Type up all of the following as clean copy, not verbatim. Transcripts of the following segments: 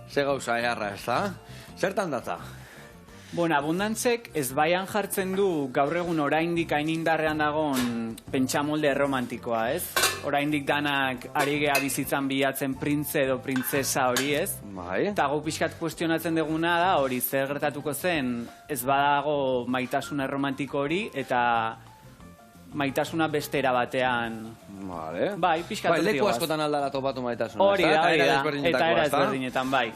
Ze gauza eharra, ez da? Zertan datza? Bueno, Abundantzek ez baian jartzen du gaur egun oraindik hain indarrean dagoen pentsamolde romantikoa, ez? Oraindik danak ari gea bizitzan bilatzen printze edo printzesa hori, ez? Bai. Eta gu pixkat kuestionatzen duguna da, hori zer gertatuko zen, ez badago maitasuna romantiko hori, eta maitasuna bestera batean. Vale. Bai, pixkat bai, leku askotan aldara topatu maitasuna. Hori da, eta era ezberdinetan, bai.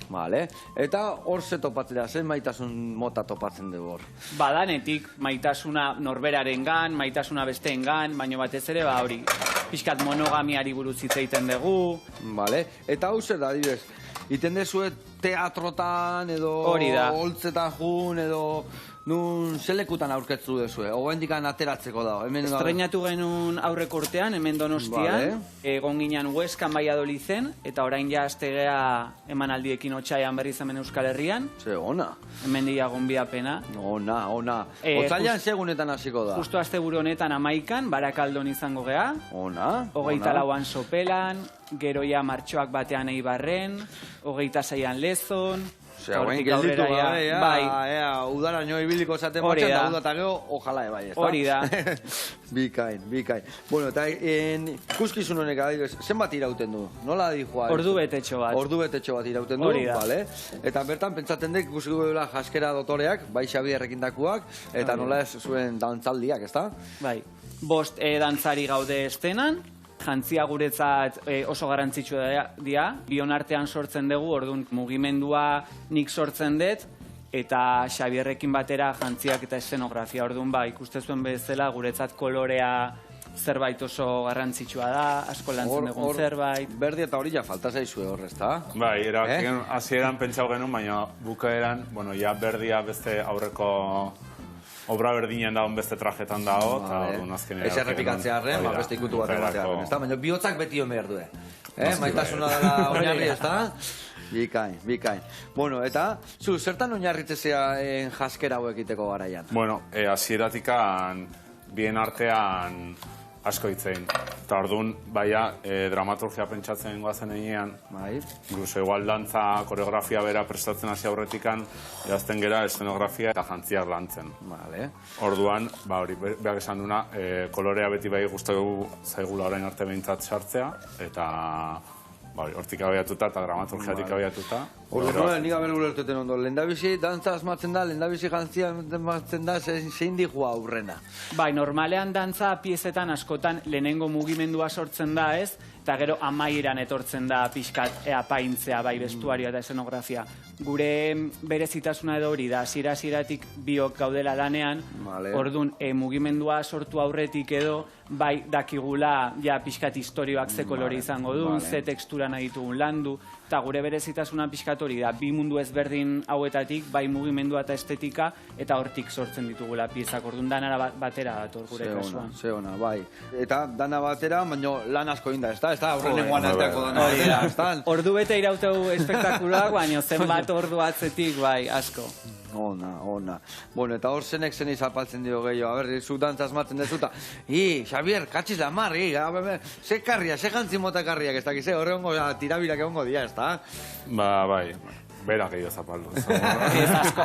Vale. Eta hor ze topatzea, zen maitasun mota topatzen dugu hor? Badanetik, maitasuna norberarengan, maitasuna besteengan, baino batez ere, hori, pixkat monogamiari buruz hitz egiten dugu. Vale. Eta hau zer da, adibidez, iten dezuet teatrotan edo holtzetan jun edo nun zelekutan aurketzu dezue, ogendikan ateratzeko da. Estreinatu genuen aurreko urtean, hemen Donostian, egon ginen Huescan Valladolizen, eta orain ja astegea emanaldiekin otsaian berriz hemen Euskal Herrian. Ze, ona. Hemen dia gonbiapena. Ona. Otsailan segunetan hasiko da. Justo asteburu honetan 11an, Barakaldon izango gea. Ona. 24an Sopelan, geroia martxoak batean Eibarren, 26an Lezon. Osea, guen gelditu gabe, udaraino ibiliko zaten batxan, da udata geho, ojala bai, ez da? Hori da. Bikain. Bueno, eta ikuskizun honek, zenbat irauten du? Nola di joa? Ordubetetxo bat. Ordubetetxo bat irauten du, vale? Eta bertan, pentsatzen dek, ikusiko dela jaskera dotoreak, bai Xabierrekin dakuak, eta nola ez zuen dantzaldiak, ez da? Bai. 5 dantzari gaude estenan, jantzia guretzat oso garrantzitsua dira, bion artean sortzen dugu, orduan mugimendua nik sortzen dut, eta Xabierrekin batera jantziak eta eszenografia, orduan ikuste zuen bezala guretzat kolorea zerbait oso garrantzitsua da, asko lantzen dugun zerbait. Berdi eta hori ja falta zaizue hor, ez da? Bai, hasieran pentsau genuen, baina bukaeran, bueno, ja berdia beste aurreko obra berdinen dagoen beste trajetan dago, eta orduan azkenean... Ez errepikatzearen, beste ikutu bat ematzearen, ez da? Baina bihotzak beti hon behar du, maitasuna dela oinarri, ez da? Bikain. Bueno, eta, zertan oinarritzea jaskera hau egiteko garaian? Bueno, hasieratik bien artean asko hitzein. Eta orduan, baina, dramaturgia pentsatzen goazen enean, incluso igual dantza, koreografia bera prestatzen hasi aurretikan, edazten gera eszenografia eta jantziak lantzen. Orduan, hori, behar esan duna, kolorea beti bai guztatu zaigula orain arte behintzat sartzea, eta hortik abiatuta eta dramaturgiatik abiatuta. Orduan, nik abel ulertuten ondo, lehendabizi dantza asmatzen da, lehendabizi jantzia asmatzen da, zein dihua aurrena? Bai, normalean dantza piezetan askotan lehenengo mugimendua sortzen da, ez? Eta gero amaieran etortzen da pixkat apaintzea, bai, bestuario eta eszenografia. Gure berezitasuna edo hori da, hasieratik biok gaudela lanean, orduan mugimendua sortu aurretik edo, bai, dakigula, ja, pixkat historioak ze kolore izango duen, ze tekstura nahi ditugun landu, eta gure berezitasuna pixkat hori da, bi mundu ezberdin hauetatik, bai mugimendua eta estetika, eta hortik sortzen ditugula piezak, orduan danara batera dator gure kasuan. Ze ona, bai. Eta dana batera, baina lan asko inda, ez da? Ez da, horrenengoan arteako dana batera, ez da? Ordu bete irauteu espektakuloak, baina zenbat ordu atzetik, bai, asko. Ona. Bueno, eta hor zenek zen izapaltzen dio gehiago, a ber, zu dantza asmatzen dezuta. Xabier, katxiz la mar, ze karria, ze jantzi mota karriak, ez dakize, horrengo tirabirak egongo dia, ez da? Bai, berak gehiago zapaldu.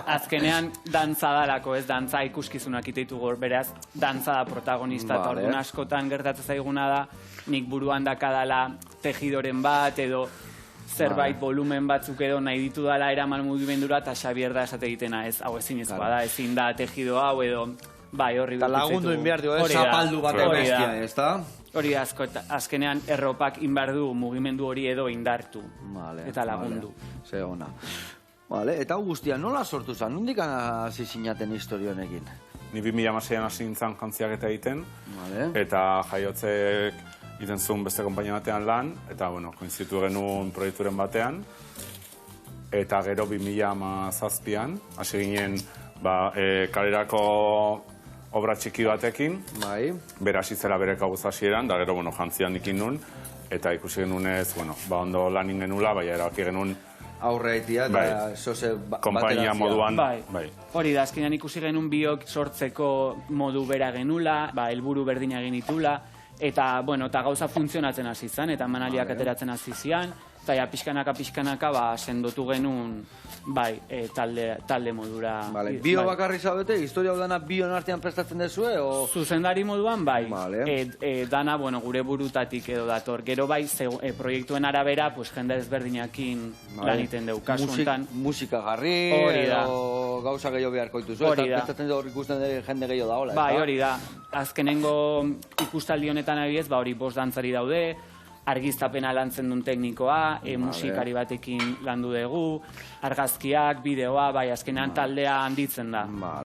Azkenean dantza dalako, ez dantza ikuskizunak iteitugu, beraz, dantza da protagonista, eta orduan askotan gertatzen zaiguna da, nik buruan dakadala tejidoren bat, edo zerbait volumen batzuk edo nahi ditu dala eraman mugimendura, eta Xabier da esate egitena, ez, hau ezinezkoa da, ezin da tejido hau edo, bai, horri dut. Eta lagundu inbiar dio, zapaldu bat bestia, ez da? Hori azkenean erropak inbar du mugimendu hori edo indartu, eta lagundu. Ze ona. Eta hau guztia, nola sortu zen? Nondik hasi zinaten historionekin? Ni 2006an hasi nintzen jantziak eta egiten, eta jaiotzek egiten zuen beste konpainia batean lan, eta, koinzitu genuen proiekturen batean, eta gero 2017an, hasi ginen, kalerako obra txiki batekin, bera hasi zela bere kabuz hasieran, da gero, jantzian ikin nun, eta ikusi genuen ez, ondo lanin genula, baina erabaki genuen aurre haitia, eta zoze konpainia moduan. Hori da, azkenean ikusi genuen biok sortzeko modu bera genula, helburu berdina genitula, eta gauza funtzionatzen hasi zen, eta manaliak ateratzen hasi zian, eta ja, pixkanaka, sendotu genuen, bai, talde modura. Bio bakarri zabete, historia hau dana bion artean prestatzen dezue, o... Zuzendari moduan, bai. Dana, gure burutatik edo dator. Gero bai, proiektuen arabera, jende ezberdinakin lan iten dugu. Kasu honetan... Musika jarri, edo gauza gehiago beharko dituzu. Eta prestatzen dugu ikusten jende gehiago da, hola? Bai, hori da. Azkenengo ikustaldi honetan abiez, hori 5 dantzari daude, argiztapena lantzen duen teknikoa, musikari batekin landu dugu, argazkiak, bideoa, bai, azkenean taldea handitzen da.